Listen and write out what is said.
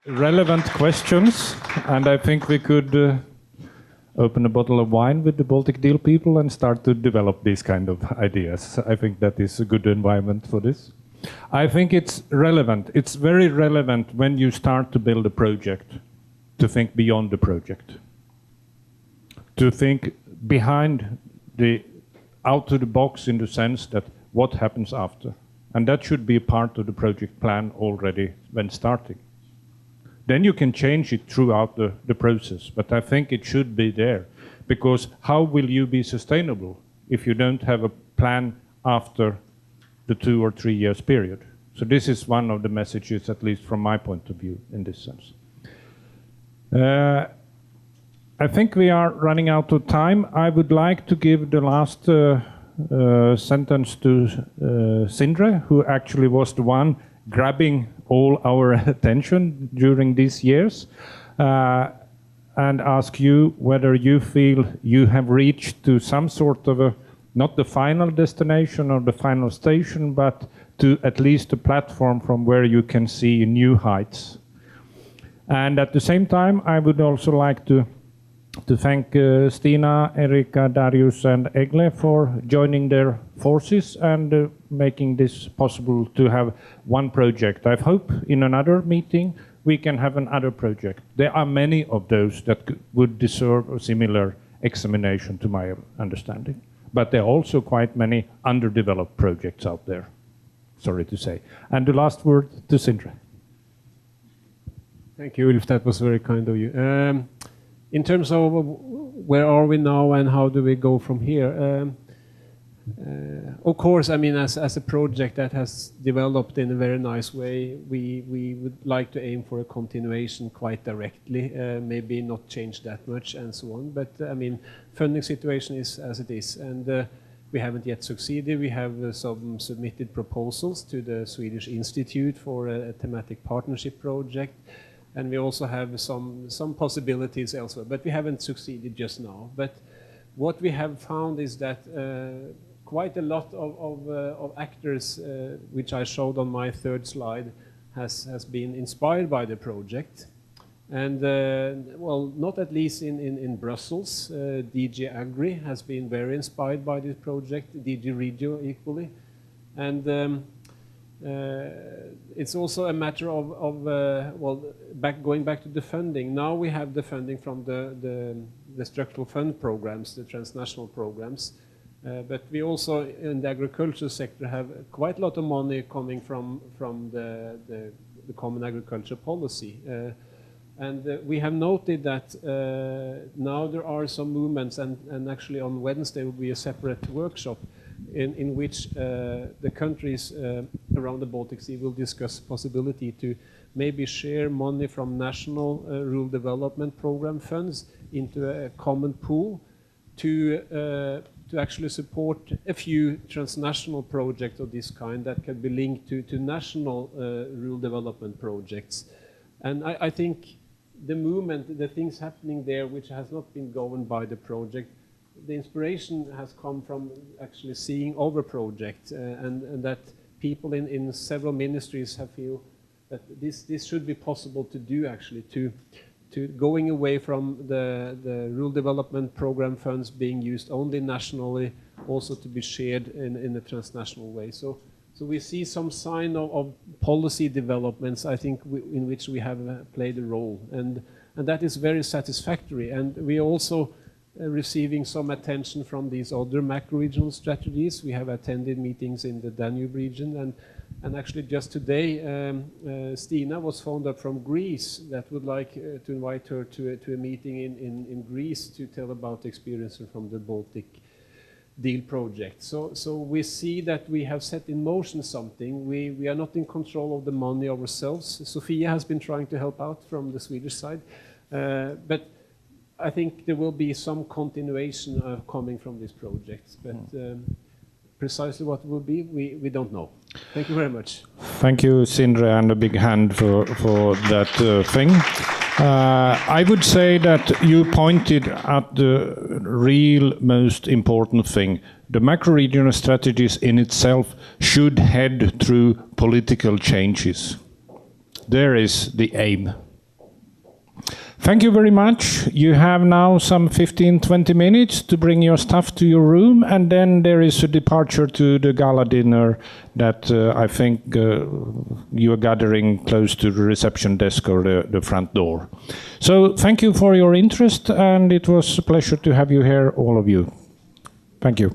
relevant questions, and I think we could open a bottle of wine with the Baltic Deal people and start to develop these kind of ideas. I think that is a good environment for this. I think it's relevant. It's very relevant when you start to build a project to think beyond the project, to think behind the out of the box in the sense that what happens after. And that should be a part of the project plan already when starting. Then you can change it throughout the process, but I think it should be there, because how will you be sustainable if you don't have a plan after the 2 or 3 years period? So this is one of the messages, at least from my point of view, in this sense. I think we are running out of time. I would like to give the last sentence to Sindre, who actually was the one grabbing all our attention during these years, and ask you whether you feel you have reached to some sort of a, not the final destination or the final station, but to at least a platform from where you can see new heights. And at the same time, I would also like to thank Stina, Erika, Darius and Egle for joining their forces and making this possible to have one project. I hope in another meeting we can have another project. There are many of those that would deserve a similar examination to my understanding. But there are also quite many underdeveloped projects out there, sorry to say. And the last word to Sindre. Thank you, Ulf. That was very kind of you. In terms of where are we now and how do we go from here? Of course, I mean, as a project that has developed in a very nice way, we would like to aim for a continuation quite directly, maybe not change that much and so on. But I mean, funding situation is as it is, and we haven't yet succeeded. We have some submitted proposals to the Swedish Institute for a thematic partnership project. And we also have some possibilities elsewhere, but we haven't succeeded just now. But what we have found is that quite a lot of actors, which I showed on my third slide, has been inspired by the project. And well, not at least in Brussels, DG Agri has been very inspired by this project, DG Regio equally. And it's also a matter of well, going back to the funding. Now we have the funding from the structural fund programs, the transnational programs, but we also in the agriculture sector have quite a lot of money coming from the common agriculture policy, and we have noted that now there are some movements, and actually on Wednesday will be a separate workshop in which the countries around the Baltic Sea will discuss possibility to maybe share money from national rural development program funds into a common pool to actually support a few transnational projects of this kind that can be linked to national rural development projects. And I think the movement, the things happening there which has not been governed by the project, the inspiration has come from actually seeing over projects, and that people in several ministries have feel that this should be possible to do, actually, to going away from the rural development program funds being used only nationally, also to be shared in a transnational way. So we see some sign of policy developments, I think, in which we have played a role, and that is very satisfactory. And we also receiving some attention from these other macro-regional strategies. We have attended meetings in the Danube region, and actually just today Stina was phoned up from Greece that would like to invite her to a meeting in Greece to tell about experiences from the Baltic Deal project. So we see that we have set in motion something. We are not in control of the money ourselves. Sofia has been trying to help out from the Swedish side, but I think there will be some continuation coming from this project, but precisely what it will be, we don't know. Thank you very much. Thank you, Sindre, and a big hand for that thing. I would say that you pointed at the real most important thing. The macro-regional strategies in itself should head through political changes. There is the aim. Thank you very much. You have now some 15-20 minutes to bring your stuff to your room, and then there is a departure to the gala dinner that I think you are gathering close to the reception desk or the front door. So thank you for your interest, and it was a pleasure to have you here, all of you. Thank you.